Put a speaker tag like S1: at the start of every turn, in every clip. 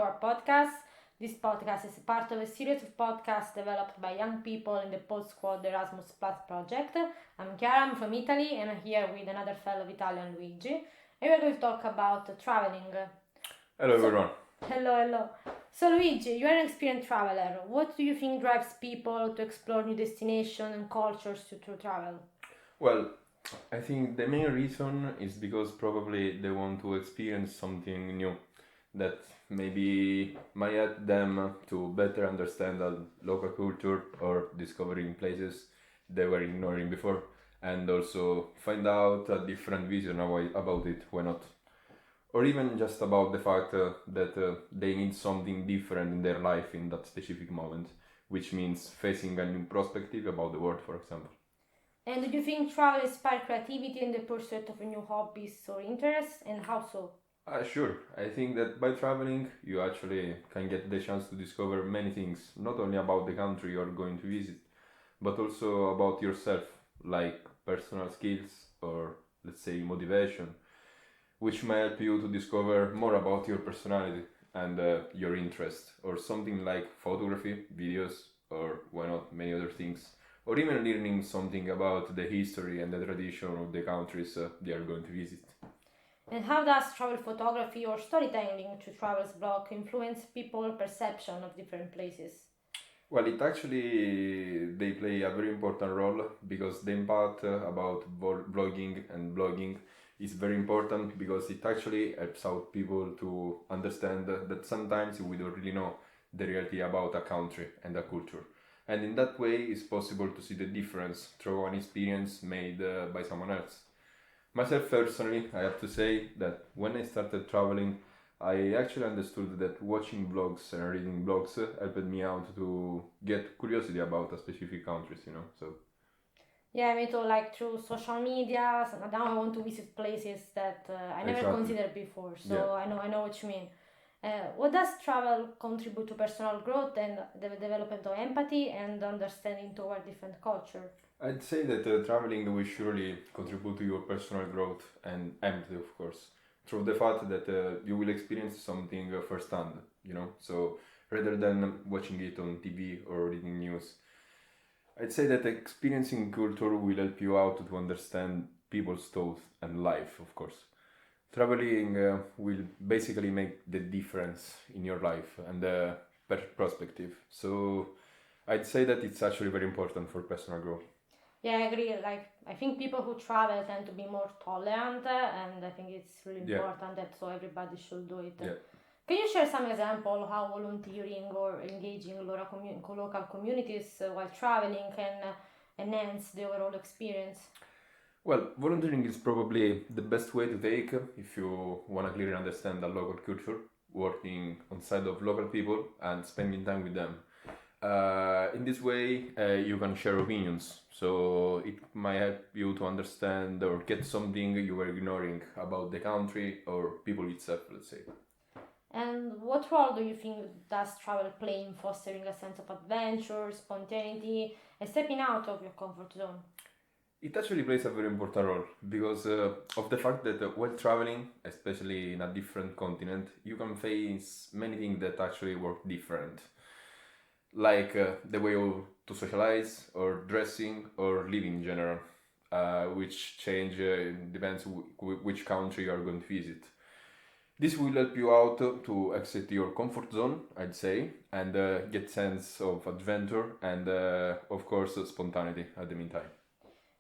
S1: our podcast. This podcast is part of a series of podcasts developed by young people in the PodSquad Erasmus Plus project. I'm Chiara, I'm from Italy, and I'm here with another fellow Italian, Luigi. And we're going to talk about traveling.
S2: Hello everyone.
S1: Hello. So Luigi, you are an experienced traveler. What do you think drives people to explore new destinations and cultures to travel?
S2: Well, I think the main reason is because probably they want to experience something new that maybe might help them to better understand the local culture or discovering places they were ignoring before, and also find out a different vision about it, why not? Or even just about the fact that they need something different in their life in that specific moment, which means facing a new perspective about the world, for example.
S1: And do you think travel inspires creativity in the pursuit of new hobbies or interests, and how so?
S2: Sure. I think that by traveling, you actually can get the chance to discover many things, not only about the country you're going to visit, but also about yourself, like personal skills or, let's say, motivation, which may help you to discover more about your personality and your interest, or something like photography, videos, or why not many other things, or even learning something about the history and the tradition of the countries they are going to visit.
S1: And how does travel photography or storytelling to travel's blog influence people's perception of different places?
S2: Well, it actually they play a very important role because the impact about blogging and blogging is very important because it actually helps out people to understand that sometimes we don't really know the reality about a country and a culture. And in that way, it's possible to see the difference through an experience made by someone else. Myself personally, I have to say that when I started traveling, I actually understood that watching vlogs and reading blogs helped me out to get curiosity about a specific countries, So
S1: Yeah, me too, like through social media. So now I want to visit places that I never
S2: exactly.
S1: considered before. So
S2: Yeah.
S1: I know what you mean. What does travel contribute to personal growth and the development of empathy and understanding toward different culture?
S2: I'd say that traveling will surely contribute to your personal growth and empathy, of course, through the fact that you will experience something firsthand. So rather than watching it on TV or reading news, I'd say that experiencing culture will help you out to understand people's thoughts and life, of course. Traveling will basically make the difference in your life and perspective. So I'd say that it's actually very important for personal growth.
S1: Yeah, I agree. Like, I think people who travel tend to be more tolerant, and I think it's really
S2: Yeah.
S1: important that so everybody should do it.
S2: Yeah.
S1: Can you share some example how volunteering or engaging local communities while traveling can enhance the overall experience?
S2: Well, volunteering is probably the best way to take if you want to clearly understand the local culture, working on side of local people and spending time with them. In this way, you can share opinions, so it might help you to understand or get something you were ignoring about the country or people itself, let's say.
S1: And what role do you think does travel play in fostering a sense of adventure, spontaneity, and stepping out of your comfort zone?
S2: It actually plays a very important role because of the fact that while traveling, especially in a different continent, you can face many things that actually work different, like the way to socialize or dressing or living in general, which change depends which country you are going to visit. This will help you out to exit your comfort zone, I'd say, and get sense of adventure and of course spontaneity at the meantime.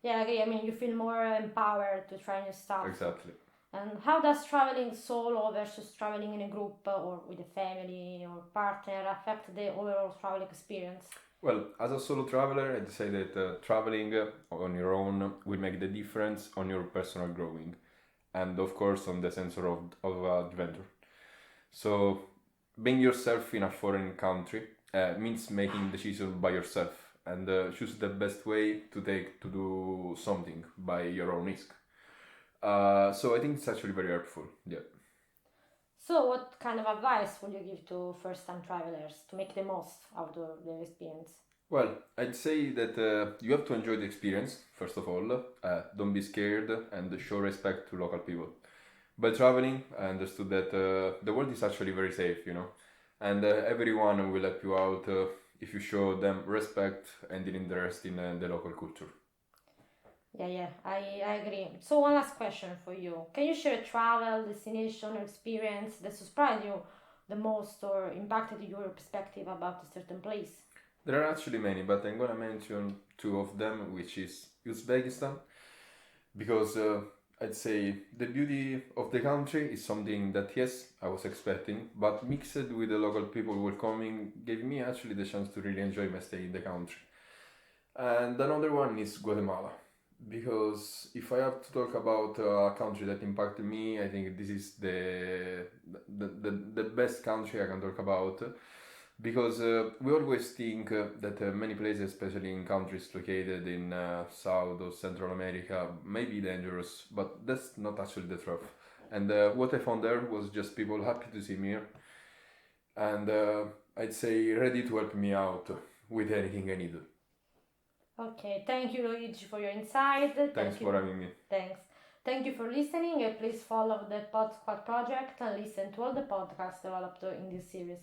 S1: Yeah, I agree. I mean, you feel more empowered to try new stuff.
S2: Exactly.
S1: And how does traveling solo versus traveling in a group or with a family or partner affect the overall travel experience?
S2: Well, as a solo traveler, I'd say that traveling on your own will make the difference on your personal growing and, of course, on the sense of adventure. So, being yourself in a foreign country means making decisions by yourself and choose the best way to take to do something by your own risk. So I think it's actually very helpful. Yeah.
S1: So, what kind of advice would you give to first time travelers to make the most out of their experience?
S2: Well, I'd say that you have to enjoy the experience, first of all. Don't be scared and show respect to local people. By traveling, I understood that the world is actually very safe. and everyone will help you out if you show them respect and an interest in the local culture.
S1: Yeah, I agree. So one last question for you. Can you share a travel, destination, or experience that surprised you the most or impacted your perspective about a certain place?
S2: There are actually many, but I'm gonna mention two of them, which is Uzbekistan, because I'd say the beauty of the country is something that yes, I was expecting, but mixed with the local people welcoming gave me actually the chance to really enjoy my stay in the country. And another one is Guatemala, because if I have to talk about a country that impacted me, I think this is the best country I can talk about, because we always think that many places, especially in countries located in South or Central America, may be dangerous, but that's not actually the truth. And what I found there was just people happy to see me here, and I'd say ready to help me out with anything I need.
S1: Okay, thank you, Luigi, for your insight.
S2: Thanks for having me.
S1: Thanks. Thank you for listening. Please follow the PodSquad project and listen to all the podcasts developed in this series.